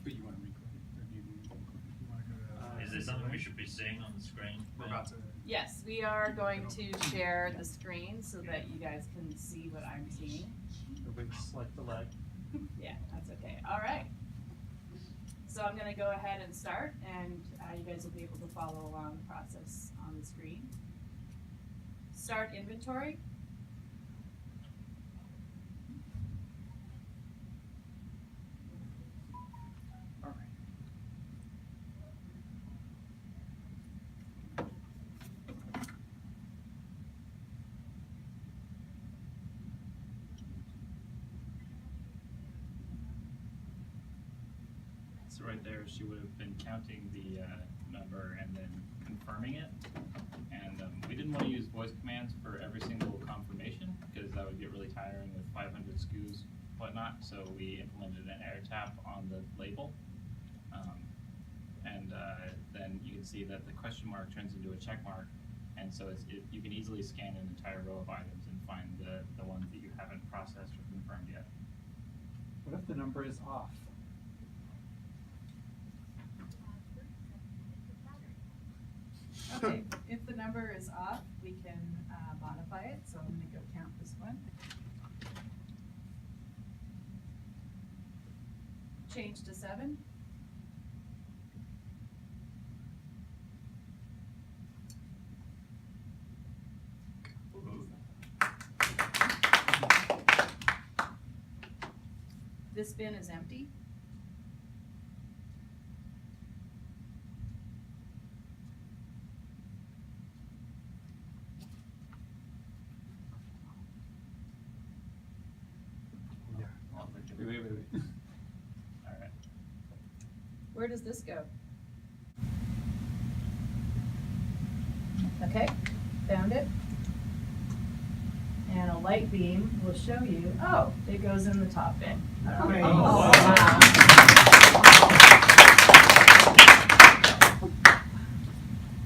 But you want to record it? You want to go to, Is there something we should be seeing on the screen? we're about to. Yes, we are going to share the screen so that you guys can see what I'm seeing. A big slight delay. Yeah, that's okay. All right. So I'm going to go ahead and start, and you guys will be able to follow along the process on the screen. Start inventory. All right. So right there, she would have been counting the number and then confirming it. And we didn't want to use voice commands for every single confirmation because that would get really tiring with 500 SKUs, whatnot. So we implemented an air tap on the label. Then you can see that the question mark turns into a check mark. And so you can easily scan an entire row of items and find the ones that you haven't processed or confirmed yet. What if the number is off? Okay, if the number is off, we can modify it. So I'm going to go count this one. Change to 7. This bin is empty. Yeah. Wait. All right. Where does this go? Okay, found it. And a light beam will show you, oh, it goes in the top bin. Great. Oh, wow.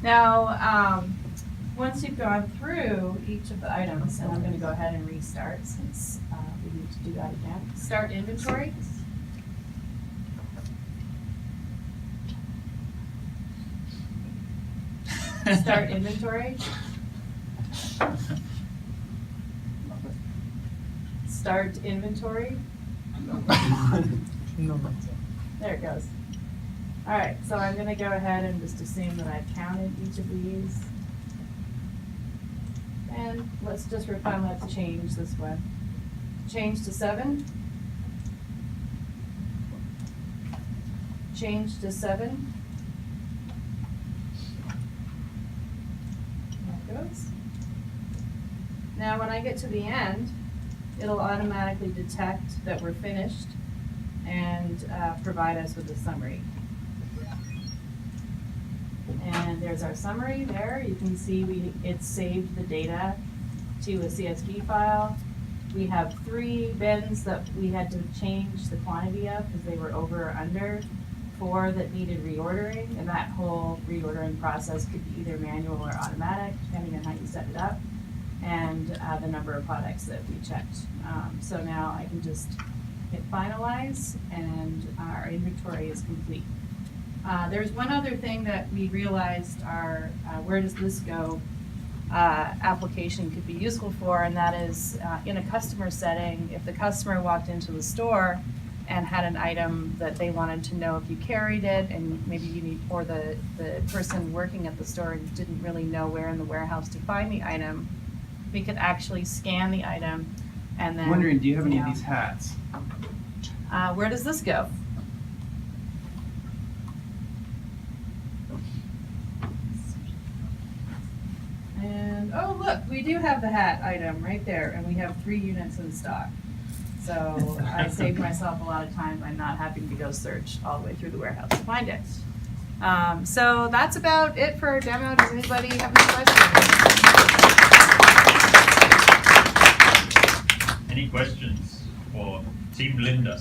Now, once you've gone through each of the items, and I'm going to go ahead and restart since we need to do that again. Start inventory. Start inventory. Start inventory. There it goes. All right, so I'm going to go ahead and just assume that I've counted each of these. And let's just let's change this one. Change to 7. Change to 7. There it goes. Now when I get to the end, it'll automatically detect that we're finished and provide us with a summary. And there's our summary there. You can see it saved the data to a CSV file. We have 3 bins that we had to change the quantity of because they were over or under, 4 that needed reordering, and that whole reordering process could be either manual or automatic, depending on how you set it up, and the number of products that we checked. So now I can just hit finalize, and our inventory is complete. There's one other thing that we realized our where does this go application could be useful for, and that is in a customer setting. If the customer walked into the store and had an item that they wanted to know if you carried it, and maybe you need, or the person working at the store didn't really know where in the warehouse to find the item, we could actually scan the item and then. I'm wondering, do you have any of these hats? Where does this go? And, oh, look, we do have the hat item right there, and we have 3 units in stock. So I saved myself a lot of time by not having to go search all the way through the warehouse to find it. So that's about it for our demo. Does anybody have any questions? Any questions for Team Linda?